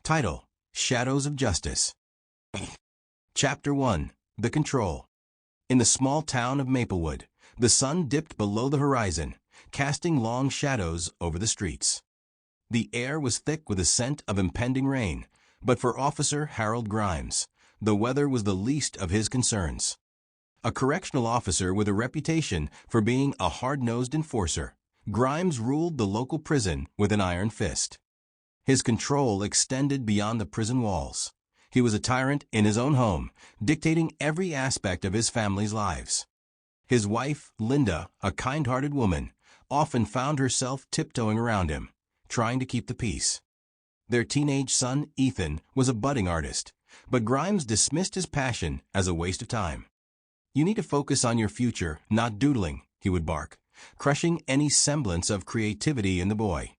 Title: Shadows of Justice. Chapter 1: The Control. In the small town of Maplewood, the sun dipped below the horizon, casting long shadows over the streets. The air was thick with the scent of impending rain, but for Officer Harold Grimes, the weather was the least of his concerns. A correctional officer with a reputation for being a hard-nosed enforcer, Grimes ruled the local prison with an iron fist. His control extended beyond the prison walls. He was a tyrant in his own home, dictating every aspect of his family's lives. His wife, Linda, a kind-hearted woman, often found herself tiptoeing around him, trying to keep the peace. Their teenage son, Ethan, was a budding artist, but Grimes dismissed his passion as a waste of time. "You need to focus on your future, not doodling," he would bark, crushing any semblance of creativity in the boy.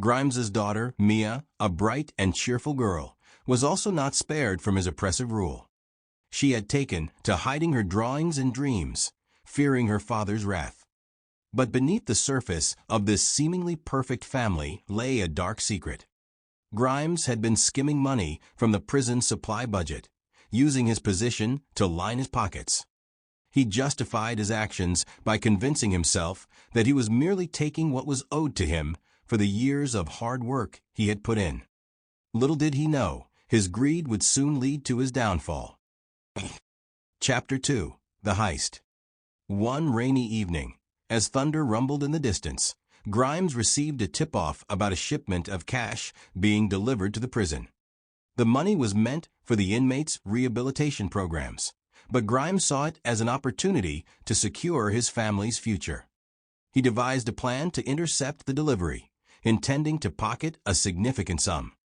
Grimes's daughter, Mia, a bright and cheerful girl, was also not spared from his oppressive rule. She had taken to hiding her drawings and dreams, fearing her father's wrath. But beneath the surface of this seemingly perfect family lay a dark secret. Grimes had been skimming money from the prison's supply budget, using his position to line his pockets. He justified his actions by convincing himself that he was merely taking what was owed to him for the years of hard work he had put in. Little did he know, his greed would soon lead to his downfall. Chapter 2: The Heist. One rainy evening, as thunder rumbled in the distance, Grimes received a tip-off about a shipment of cash being delivered to the prison. The money was meant for the inmates' rehabilitation programs, but Grimes saw it as an opportunity to secure his family's future. He devised a plan to intercept the delivery, intending to pocket a significant sum.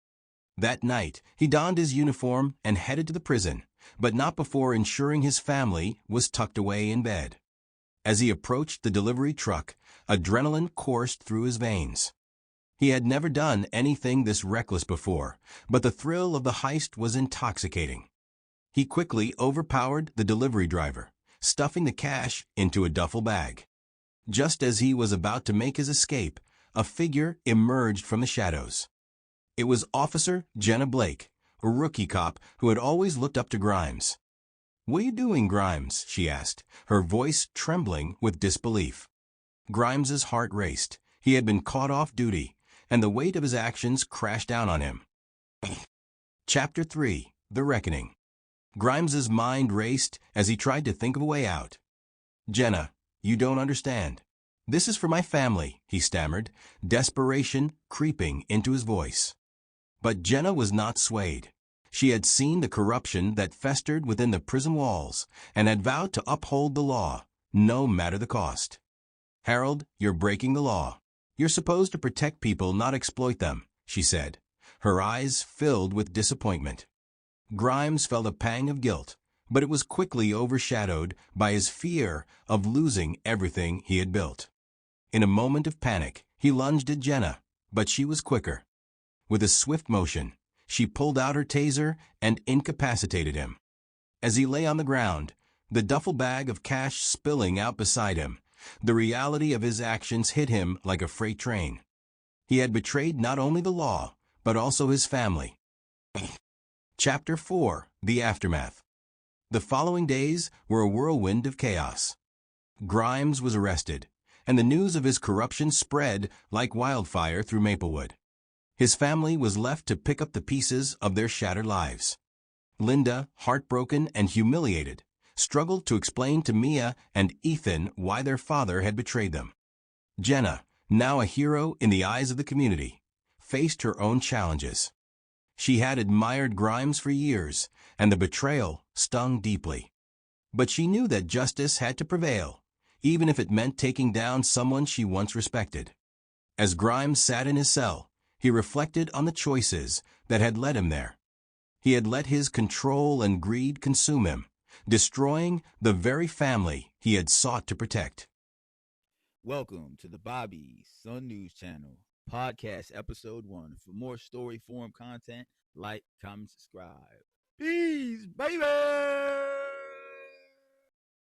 That night, he donned his uniform and headed to the prison, but not before ensuring his family was tucked away in bed. As he approached the delivery truck, adrenaline coursed through his veins. He had never done anything this reckless before, but the thrill of the heist was intoxicating. He quickly overpowered the delivery driver, stuffing the cash into a duffel bag. Just as he was about to make his escape, a figure emerged from the shadows. It was Officer Jenna Blake, a rookie cop who had always looked up to Grimes. "What are you doing, Grimes?" she asked, her voice trembling with disbelief. Grimes's heart raced. He had been caught off duty, and the weight of his actions crashed down on him. Chapter 3: The Reckoning. Grimes's mind raced as he tried to think of a way out. "Jenna, you don't understand. This is for my family," he stammered, desperation creeping into his voice. But Jenna was not swayed. She had seen the corruption that festered within the prison walls and had vowed to uphold the law, no matter the cost. "Harold, you're breaking the law. You're supposed to protect people, not exploit them," she said, her eyes filled with disappointment. Grimes felt a pang of guilt, but it was quickly overshadowed by his fear of losing everything he had built. In a moment of panic, he lunged at Jenna, but she was quicker. With a swift motion, she pulled out her taser and incapacitated him. As he lay on the ground, the duffel bag of cash spilling out beside him, the reality of his actions hit him like a freight train. He had betrayed not only the law, but also his family. Chapter 4: The Aftermath. The following days were a whirlwind of chaos. Grimes was arrested, and the news of his corruption spread like wildfire through Maplewood. His family was left to pick up the pieces of their shattered lives. Linda, heartbroken and humiliated, struggled to explain to Mia and Ethan why their father had betrayed them. Jenna, now a hero in the eyes of the community, faced her own challenges. She had admired Grimes for years, and the betrayal stung deeply. But she knew that justice had to prevail, even if it meant taking down someone she once respected. As Grimes sat in his cell, he reflected on the choices that had led him there. He had let his control and greed consume him, destroying the very family he had sought to protect. Welcome to the Bobby Sun News Channel, podcast episode 1. For more story form content, like, comment, subscribe. Peace, baby!